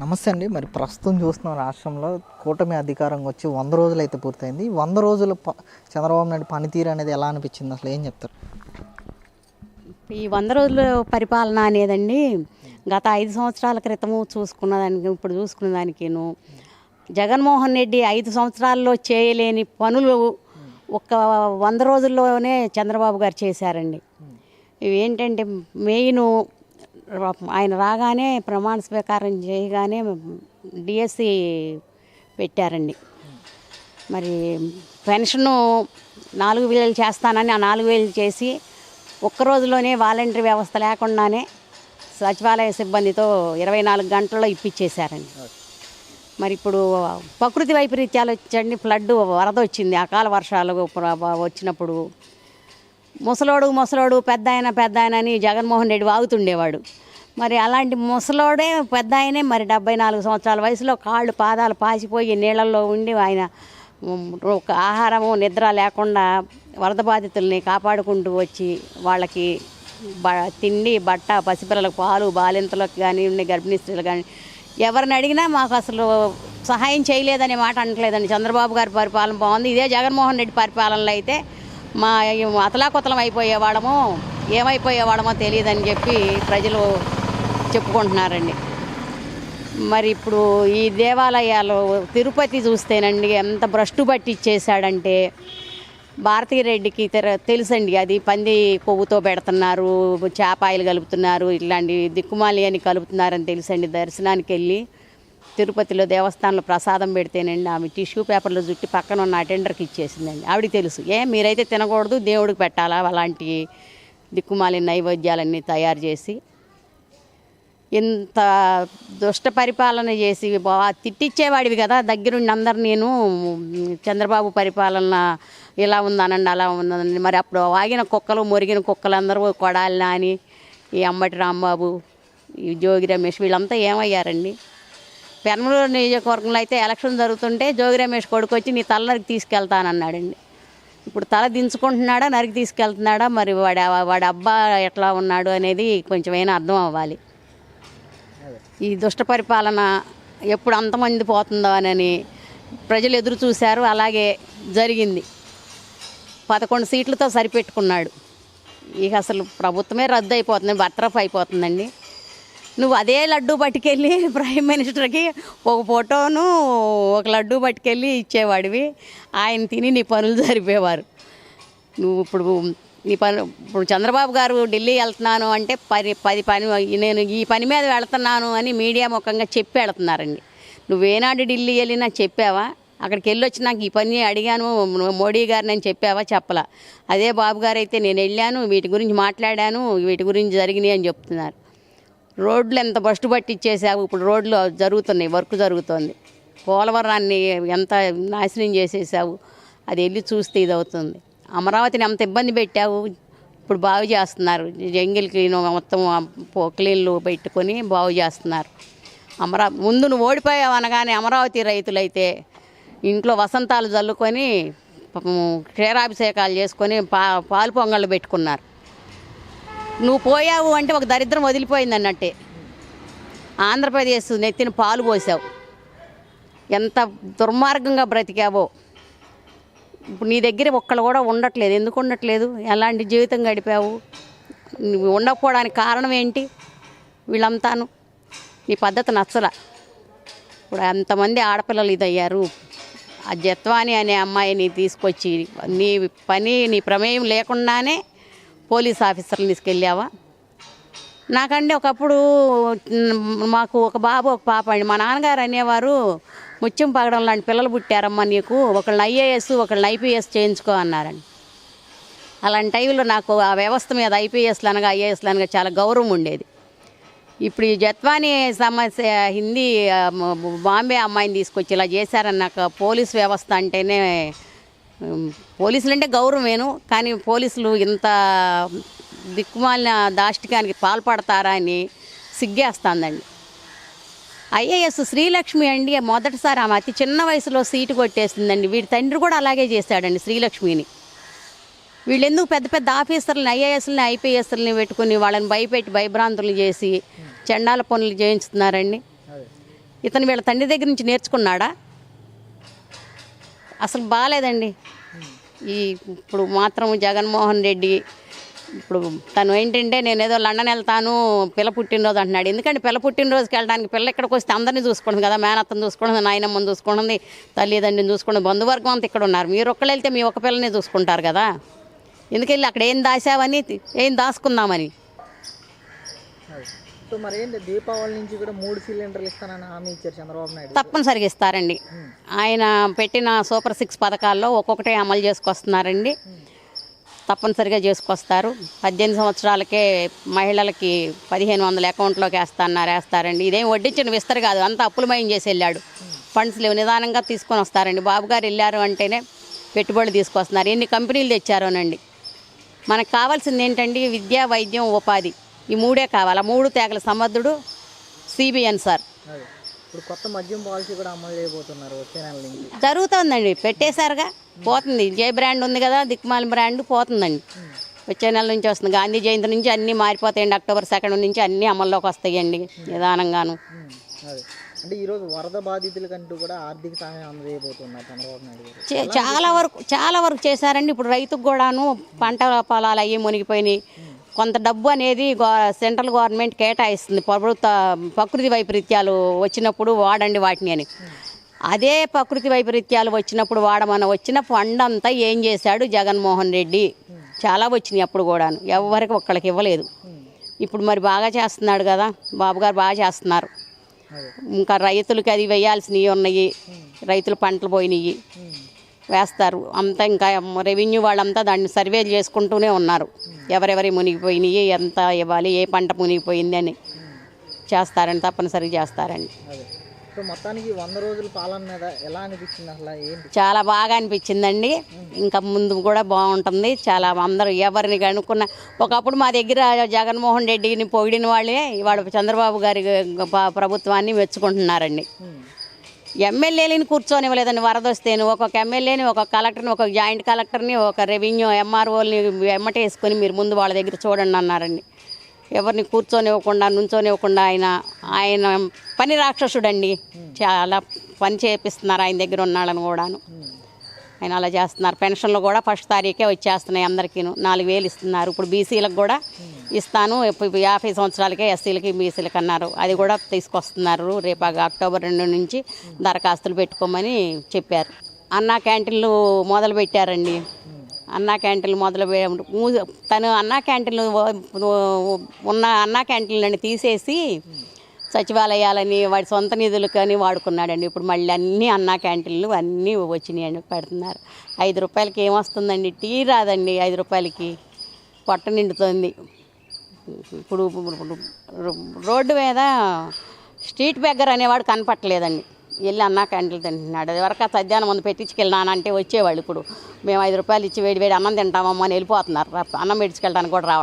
నమస్తే అండి. మరి ప్రస్తుతం చూస్తున్నాం రాష్ట్రంలో కూటమి అధికారంగా వచ్చి 100 రోజులు అయితే పూర్తయింది. 100 రోజుల చంద్రబాబు నాయుడు పనితీరు అనేది ఎలా అనిపించింది? అసలు ఏం చెప్తారు? ఈ 100 రోజుల పరిపాలన అనేదండి గత 5 సంవత్సరాల క్రితము చూసుకున్న దానికి ఇప్పుడు చూసుకున్న దానికిను జగన్మోహన్ రెడ్డి 5 సంవత్సరాల్లో చేయలేని పనులు ఒక 100 రోజుల్లోనే చంద్రబాబు గారు చేశారండి. ఇవి ఏంటంటే మెయిన్ ఆయన రాగానే ప్రమాణ స్వీకారం చేయగానే డిఎస్సి పెట్టారండి. మరి పెన్షను 4000 చేస్తానని ఆ 4000 చేసి ఒక్క రోజులోనే వాలంటరీ వ్యవస్థ లేకుండానే సచివాలయ సిబ్బందితో 24 గంటల్లో ఇప్పించేశారండి. మరి ఇప్పుడు ప్రకృతి వైపరీత్యాలు వచ్చండి, ఫ్లడ్ వరద వచ్చింది, అకాల వర్షాలు వచ్చినప్పుడు ముసలోడు పెద్ద ఆయన అని జగన్మోహన్ రెడ్డి వాగుతుండేవాడు. మరి అలాంటి ముసలోడే పెద్ద ఆయనే మరి 74 సంవత్సరాల వయసులో కాళ్ళు పాదాలు పాసిపోయి నీళ్ళల్లో ఉండి ఆయన ఒక ఆహారము నిద్ర లేకుండా వరద బాధితుల్ని కాపాడుకుంటూ వచ్చి వాళ్ళకి తిండి బట్ట పసిపిల్లలకు పాలు బాలింతలకు కానివ్వండి గర్భిణీ స్త్రీలు కానీ ఎవరిని అడిగినా మాకు అసలు సహాయం చేయలేదనే మాట అనట్లేదండి. చంద్రబాబు గారి పరిపాలన బాగుంది. ఇదే జగన్మోహన్ రెడ్డి పరిపాలనలో అయితే మా అతలాకుతలం అయిపోయేవాళ్ళమో ఏమైపోయేవాళ్ళమో తెలియదని చెప్పి ప్రజలు చెప్పుకుంటున్నారండి. మరి ఇప్పుడు ఈ దేవాలయాలు తిరుపతి చూస్తేనండి ఎంత భ్రష్టు పట్టిచ్చేసాడంటే భారతీరెడ్డికి తెలుసండి. అది పంది కొవ్వుతో పెడుతున్నారు, చేపాయిలు కలుపుతున్నారు, ఇట్లాంటి దిక్కుమాలి అని కలుపుతున్నారని తెలుసండి. దర్శనానికి వెళ్ళి తిరుపతిలో దేవస్థానంలో ప్రసాదం పెడితేనండి ఆమె టిష్యూ పేపర్లో చుట్టి పక్కన ఉన్న అటెండర్కి ఇచ్చేసిందండి. ఆవిడకి తెలుసు మీరైతే తినకూడదు, దేవుడికి పెట్టాలా అలాంటి దిక్కుమాలి నైవేద్యాలన్నీ తయారు చేసి ఇంత దుష్ట పరిపాలన చేసి తిట్టిచ్చేవాడివి కదా దగ్గరుండి అందరు. నేను చంద్రబాబు పరిపాలన ఇలా ఉందనండి అలా ఉందనండి. మరి అప్పుడు వాగిన కుక్కలు మొరిగిన కుక్కలు అందరూ కొడాలి నాని, ఈ అంబటి రాంబాబు, ఈ జోగి రమేష్ వీళ్ళంతా ఏమయ్యారండి? పెనమలూరు నియోజకవర్గంలో అయితే ఎలక్షన్ జరుగుతుంటే జోగి రమేష్ కొడుకు వచ్చి నీ తల నరికి తీసుకెళ్తానన్నాడండి. ఇప్పుడు తల దించుకుంటున్నాడా నరికి తీసుకెళ్తున్నాడా? మరి వాడి అబ్బా ఎట్లా ఉన్నాడు అనేది కొంచెమైనా అర్థం అవ్వాలి. ఈ దుష్ట పరిపాలన ఎప్పుడు అంతమంది పోతుందో అని ప్రజలు ఎదురు చూశారు. అలాగే జరిగింది. 11 సీట్లతో సరిపెట్టుకున్నాడు. ఇక అసలు ప్రభుత్వమే రద్దు అయిపోతుంది, బర్తరఫ్ అయిపోతుందండి. నువ్వు అదే లడ్డూ పట్టుకెళ్ళి ప్రైమ్ మినిస్టర్కి ఒక ఫోటోను ఒక లడ్డూ పట్టుకెళ్ళి ఇచ్చేవాడివి. ఆయన తిని నీ పనులు సరిపోయేవారు. నువ్వు ఇప్పుడు చంద్రబాబు గారు ఢిల్లీ వెళ్తున్నాను అంటే నేను ఈ పని మీద వెళ్తున్నాను అని మీడియా ముఖంగా చెప్పి వెళ్తున్నారండి. నువ్వేనాడు ఢిల్లీ వెళ్ళినా చెప్పావా? అక్కడికి వెళ్ళి వచ్చి నాకు ఈ పని అడిగాను మోడీ గారిని అని చెప్పావా? చెప్పలా. అదే బాబు గారు అయితే నేను వెళ్ళాను, వీటి గురించి మాట్లాడాను, వీటి గురించి జరిగినాయి అని చెప్తున్నారు. రోడ్లు ఎంత బస్టు పట్టిచ్చేసావు. ఇప్పుడు రోడ్లు జరుగుతున్నాయి, వర్క్ జరుగుతుంది. పోలవరాన్ని ఎంత నాశనం చేసేసావు. అది వెళ్ళి చూస్తే ఇది అవుతుంది. అమరావతిని అంత ఇబ్బంది పెట్టావు, ఇప్పుడు బాగు చేస్తున్నారు. జంగిల్ క్లీన్ మొత్తం క్లీన్లు పెట్టుకొని బాగు చేస్తున్నారు. ముందు నువ్వు ఓడిపోయావు అనగానే అమరావతి రైతులైతే ఇంట్లో వసంతాలు జల్లుకొని క్షీరాభిషేకాలు చేసుకొని పాలు పొంగళ్ళు పెట్టుకున్నారు. నువ్వు పోయావు అంటే ఒక దరిద్రం వదిలిపోయింది అన్నట్టే. ఆంధ్రప్రదేశ్ నెత్తిన పాలు పోసావు. ఎంత దుర్మార్గంగా బ్రతికావో. ఇప్పుడు నీ దగ్గర ఒక్కళ్ళు కూడా ఉండట్లేదు. ఎందుకు ఉండట్లేదు? ఎలాంటి జీవితం గడిపావు? నువ్వు ఉండకపోవడానికి కారణం ఏంటి? వీళ్ళంతాను నీ పద్ధతి నచ్చల. ఇప్పుడు అంతమంది ఆడపిల్లలు ఇదయ్యారు. ఆ జత్వాని అనే అమ్మాయిని తీసుకొచ్చి నీ ప్రమేయం లేకుండానే పోలీస్ ఆఫీసర్ని తీసుకెళ్ళావా? నాకంటే ఒకప్పుడు మాకు ఒక బాబు ఒక పాప అండి. మా నాన్నగారు అనేవారు, ముత్యం పగడం లాంటి పిల్లలు పుట్టారమ్మా నీకు, ఒకళ్ళని ఐఏఎస్ ఒకళ్ళని ఐపీఎస్ చేయించుకో అన్నారండి. అలాంటి టైంలో నాకు ఆ వ్యవస్థ మీద ఐపీఎస్లు అనగా ఐఏఎస్లు అనగా చాలా గౌరవం ఉండేది. ఇప్పుడు ఈ జత్వాని సమస్య హిందీ బాంబే అమ్మాయిని తీసుకొచ్చి ఇలా చేశారన్నాక పోలీస్ వ్యవస్థ అంటేనే పోలీసులు అంటే గౌరవమేను, కానీ పోలీసులు ఇంత దిక్కుమాలిన దాష్టికానికి పాల్పడతారా అని సిగ్గేస్తుందండి. ఐఏఎస్ శ్రీలక్ష్మి అండి మొదటిసారి ఆమె అతి చిన్న వయసులో సీటు కొట్టేసిందండి. వీడి తండ్రి కూడా అలాగే చేశాడండి శ్రీలక్ష్మిని. వీళ్ళు ఎందుకు పెద్ద పెద్ద ఆఫీసర్లని ఐఏఎస్లని ఐపీఎస్లని పెట్టుకుని వాళ్ళని భయపెట్టి భయభ్రాంతులు చేసి చండాల పనులు చేయించుతున్నారండి. ఇతను వీళ్ళ తండ్రి దగ్గర నుంచి నేర్చుకున్నాడా? అసలు బాగాలేదండి. ఇప్పుడు మాత్రం జగన్మోహన్ రెడ్డి ఇప్పుడు తను ఏంటంటే నేను ఏదో లండన్ వెళ్తాను పిల్ల పుట్టినరోజు అంటున్నాడు. ఎందుకంటే పిల్ల పుట్టినరోజుకి వెళ్ళడానికి పిల్ల ఇక్కడికి వస్తే అందరినీ చూసుకుంటుంది కదా, మేనత్తను చూసుకుంటుంది, నాయనమ్మని చూసుకుంటుంది, తల్లిదండ్రిని చూసుకుంటుంది, బంధువర్గం అంతా ఇక్కడ ఉన్నారు. మీరు ఒక్కళ్ళు వెళ్తే మీ ఒక్క పిల్లని చూసుకుంటారు కదా, ఎందుకెళ్ళి అక్కడ ఏం దాచావని ఏం దాచుకుందామని. సో మరి ఏంటి దీపావళి నుంచి కూడా 3 సిలిండర్లు ఇస్తానని హామీ ఇచ్చారు చంద్రబాబు నాయుడు. తప్పనిసరిగా ఇస్తారండి. ఆయన పెట్టిన సూపర్ 6 పథకాల్లో ఒక్కొక్కటే అమలు చేసుకొస్తున్నారండి. తప్పనిసరిగా చేసుకొస్తారు. 18 సంవత్సరాలకే మహిళలకి 1500 అకౌంట్లోకి వేస్తారండి. ఇదేం వడ్డించిన విస్తరు కాదు, అంతా అప్పులమయం చేసి వెళ్ళాడు. ఫండ్స్ లేవు, నిదానంగా తీసుకొని వస్తారండి. బాబు గారు వెళ్ళారు అంటేనే పెట్టుబడులు తీసుకొస్తున్నారు. ఎన్ని కంపెనీలు తెచ్చారోనండి. మనకు కావాల్సింది ఏంటండి, విద్య, వైద్యం, ఉపాధి, ఈ 3 కావాలి. ఆ 3 తేగల సమర్థుడు సిబిఎన్ సార్. ఇప్పుడు కొత్త మద్యం పాలసీ కూడా అమలు చేయబోతున్నారు వచ్చే నెల నుంచి. జరుగుతుందండి, పెట్టేశారుగా, పోతుంది. జై బ్రాండ్ ఉంది కదా, దిక్మాల బ్రాండ్ పోతుందండి. వచ్చే నెల నుంచి వస్తుంది. గాంధీ జయంతి నుంచి అన్నీ మారిపోతాయండి. అక్టోబర్ 2 నుంచి అన్నీ అమల్లోకి వస్తాయండి నిదానంగాను. అంటే ఈరోజు వరద బాధితులకంటూ కూడా ఆర్థిక సహాయం అందజేయబోతున్నారు చంద్రబాబు నాయుడు గారు. చాలా వరకు చేశారండి. ఇప్పుడు రైతుకు కూడాను పంట పొలాలు అయ్యి మునిగిపోయినాయి. కొంత డబ్బు అనేది సెంట్రల్ గవర్నమెంట్ కేటాయిస్తుంది. ప్రకృతి వైపరీత్యాలు వచ్చినప్పుడు వాడండి వాటిని అని. అదే ప్రకృతి వైపరీత్యాలు వచ్చినప్పుడు వచ్చిన ఫండ్ అంతా ఏం చేశాడు జగన్మోహన్ రెడ్డి? చాలా వచ్చినాయి అప్పుడు కూడాను, ఎవరికి ఒక్కళ్ళకి ఇవ్వలేదు. ఇప్పుడు మరి బాగా చేస్తున్నాడు కదా బాబు గారు, బాగా చేస్తున్నారు. ఇంకా రైతులకి అది వేయాల్సినవి ఉన్నాయి. రైతులు పంటలు పోయినాయి వేస్తారు అంతా. ఇంకా రెవెన్యూ వాళ్ళంతా దాన్ని సర్వేలు చేసుకుంటూనే ఉన్నారు. ఎవరెవరి మునిగిపోయినాయి, ఎంత ఇవ్వాలి, ఏ పంట మునిగిపోయింది అని చేస్తారండి. తప్పనిసరిగా చేస్తారండి. సో మొత్తానికి 100 రోజుల పాలన మీద ఎలా అనిపించింది అసలు ఏంటి? చాలా బాగా అనిపించిందండి. ఇంకా ముందు కూడా బాగుంటుంది. చాలా అందరూ ఎవరిని కనుక్కున్న, ఒకప్పుడు మా దగ్గర జగన్మోహన్ రెడ్డిని పొగిడిన వాళ్ళే ఇవాళ చంద్రబాబు గారి ప్రభుత్వాన్ని మెచ్చుకుంటున్నారండి. ఎమ్మెల్యేలని కూర్చొనివ్వలేదండి. వరద వస్తేను ఒక్కొక్క ఎమ్మెల్యేని, ఒక్కొక్క కలెక్టర్ని, ఒక్కొక్క జాయింట్ కలెక్టర్ని, ఒక రెవెన్యూ ఎంఆర్ఓని ఎమ్మటేసుకొని మీరు ముందు వాళ్ళ దగ్గర చూడండి అన్నారండి. ఎవరిని కూర్చొనివ్వకుండా, నుంచొనివ్వకుండా ఆయన పని రాక్షసుడండి. చాలా పని చేపిస్తున్నారు ఆయన దగ్గర ఉన్న వాళ్ళని కూడాను. ఆయన అలా చేస్తున్నారు. పెన్షన్లు కూడా 1వ తారీఖే వచ్చేస్తున్నాయి అందరికీ. 4000 ఇస్తున్నారు. ఇప్పుడు బీసీలకు కూడా ఇస్తాను, 50 సంవత్సరాలకే ఎస్సీలకి బీసీలకి అన్నారు. అది కూడా తీసుకొస్తున్నారు. రేపు అక్టోబర్ 2 నుంచి దరఖాస్తులు పెట్టుకోమని చెప్పారు. అన్నా క్యాంటీన్లు మొదలు పెట్టారండి. అన్నా క్యాంటీన్లు తను అన్నా క్యాంటీన్లు ఉన్న అన్నా క్యాంటీన్లని తీసేసి సచివాలయాలని వాడి సొంత నిధులు కానీ వాడుకున్నాడండి. ఇప్పుడు మళ్ళీ అన్నీ అన్నా క్యాంటీన్లు అన్నీ వచ్చినాయండి, పెడుతున్నారు. 5 రూపాయలకి ఏమొస్తుందండి? టీ రాదండి 5 రూపాయలకి, పొట్ట నిండుతుంది. ఇప్పుడు రోడ్డు మీద స్ట్రీట్ బెగ్గర్ అనేవాడు కనపట్టలేదండి. వెళ్ళి అన్నా క్యాంటీన్లు తింటున్నాడు. అది వరకు సద్యానం ముందు పెట్టించుకెళ్ళినానంటే వచ్చేవాళ్ళు. ఇప్పుడు మేము 5 రూపాయలు ఇచ్చి వేడి వేడి అన్నం తింటామమ్మా అని వెళ్ళిపోతున్నారు. అన్నం పెట్టించుకెళ్ళడానికి కూడా రావట్లేదు.